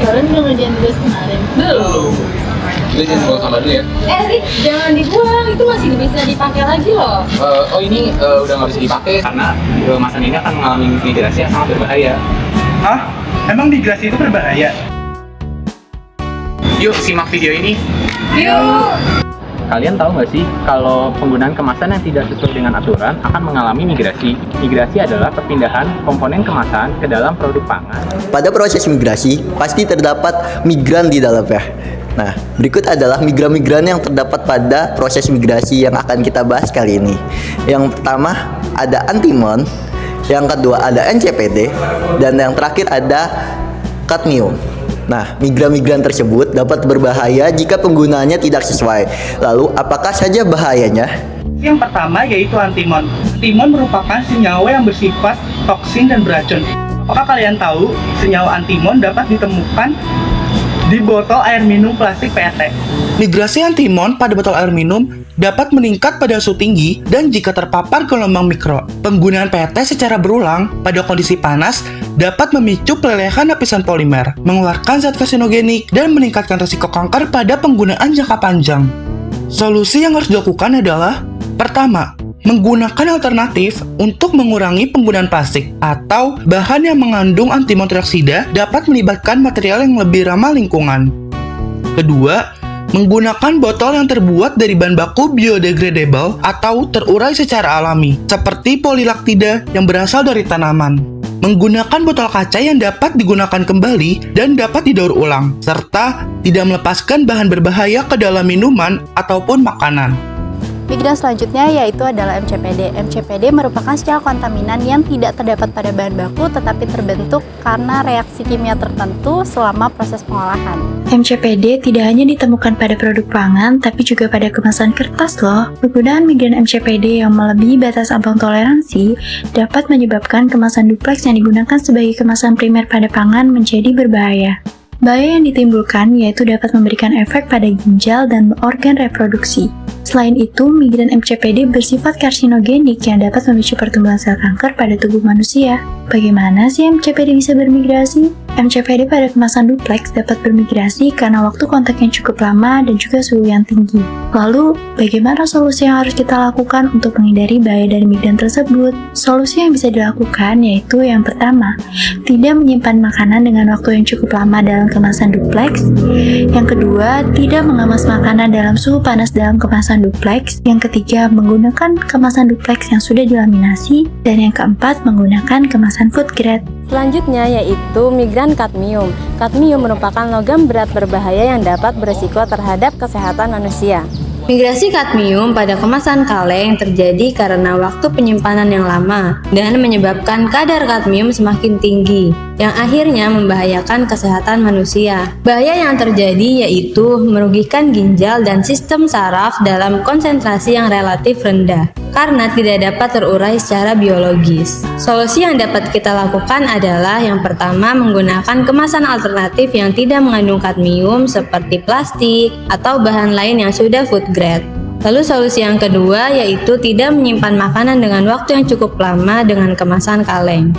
Kalian belum ngerjain tugas kemarin? Belum. Kita jangan buang sampah dulu ya. Rik, jangan dibuang, itu masih bisa dipakai lagi loh. Oh ini udah nggak bisa dipakai karena kemasan ini akan mengalami migrasi yang sangat berbahaya. Hah? Emang migrasi itu berbahaya? Yuk simak video ini. Yuk! Kalian tahu nggak sih kalau penggunaan kemasan yang tidak sesuai dengan aturan akan mengalami migrasi? Migrasi adalah perpindahan komponen kemasan ke dalam produk pangan. Pada proses migrasi, pasti terdapat migran di dalamnya. Nah, berikut adalah migran-migran yang terdapat pada proses migrasi yang akan kita bahas kali ini. Yang pertama ada antimon, yang kedua ada NCPD, dan yang terakhir ada kadmium. Nah, migran-migran tersebut dapat berbahaya jika penggunaannya tidak sesuai. Lalu, apakah saja bahayanya? Yang pertama yaitu antimon. Antimon merupakan senyawa yang bersifat toksin dan beracun. Apakah kalian tahu senyawa antimon dapat ditemukan di botol air minum plastik PET? Migrasi antimon pada botol air minum dapat meningkat pada suhu tinggi dan jika terpapar gelombang mikro. Penggunaan PET secara berulang pada kondisi panas dapat memicu pelelehan lapisan polimer, mengeluarkan zat karsinogenik, dan meningkatkan risiko kanker pada penggunaan jangka panjang. Solusi yang harus dilakukan adalah: pertama, menggunakan alternatif untuk mengurangi penggunaan plastik atau bahan yang mengandung antimon trioksida dapat melibatkan material yang lebih ramah lingkungan. Kedua, menggunakan botol yang terbuat dari bahan baku biodegradable atau terurai secara alami, seperti polilaktida yang berasal dari tanaman. Menggunakan botol kaca yang dapat digunakan kembali dan dapat didaur ulang, serta tidak melepaskan bahan berbahaya ke dalam minuman ataupun makanan. Migran selanjutnya yaitu adalah MCPD. MCPD merupakan senyawa kontaminan yang tidak terdapat pada bahan baku tetapi terbentuk karena reaksi kimia tertentu selama proses pengolahan. MCPD tidak hanya ditemukan pada produk pangan, tapi juga pada kemasan kertas loh. Penggunaan migran MCPD yang melebihi batas ambang toleransi dapat menyebabkan kemasan duplex yang digunakan sebagai kemasan primer pada pangan menjadi berbahaya. Bahaya yang ditimbulkan yaitu dapat memberikan efek pada ginjal dan organ reproduksi. Selain itu, migran MCPD bersifat karsinogenik yang dapat memicu pertumbuhan sel kanker pada tubuh manusia. Bagaimana sih MCPD bisa bermigrasi? MCPD pada kemasan duplex dapat bermigrasi karena waktu kontak yang cukup lama dan juga suhu yang tinggi. Lalu, bagaimana solusi yang harus kita lakukan untuk menghindari bahaya dari migran tersebut? Solusi yang bisa dilakukan yaitu yang pertama, tidak menyimpan makanan dengan waktu yang cukup lama dalam kemasan duplex. Yang kedua, tidak mengemas makanan dalam suhu panas dalam kemasan duplex. Yang ketiga, menggunakan kemasan duplex yang sudah dilaminasi. Dan yang keempat, menggunakan kemasan food grade. Selanjutnya yaitu migran kadmium. Kadmium merupakan logam berat berbahaya yang dapat berisiko terhadap kesehatan manusia. Migrasi kadmium pada kemasan kaleng terjadi karena waktu penyimpanan yang lama dan menyebabkan kadar kadmium semakin tinggi, yang akhirnya membahayakan kesehatan manusia. Bahaya yang terjadi yaitu merugikan ginjal dan sistem saraf dalam konsentrasi yang relatif rendah, karena tidak dapat terurai secara biologis. Solusi yang dapat kita lakukan adalah yang pertama, menggunakan kemasan alternatif yang tidak mengandung kadmium seperti plastik atau bahan lain yang sudah food grade. Lalu solusi yang kedua yaitu tidak menyimpan makanan dengan waktu yang cukup lama dengan kemasan kaleng.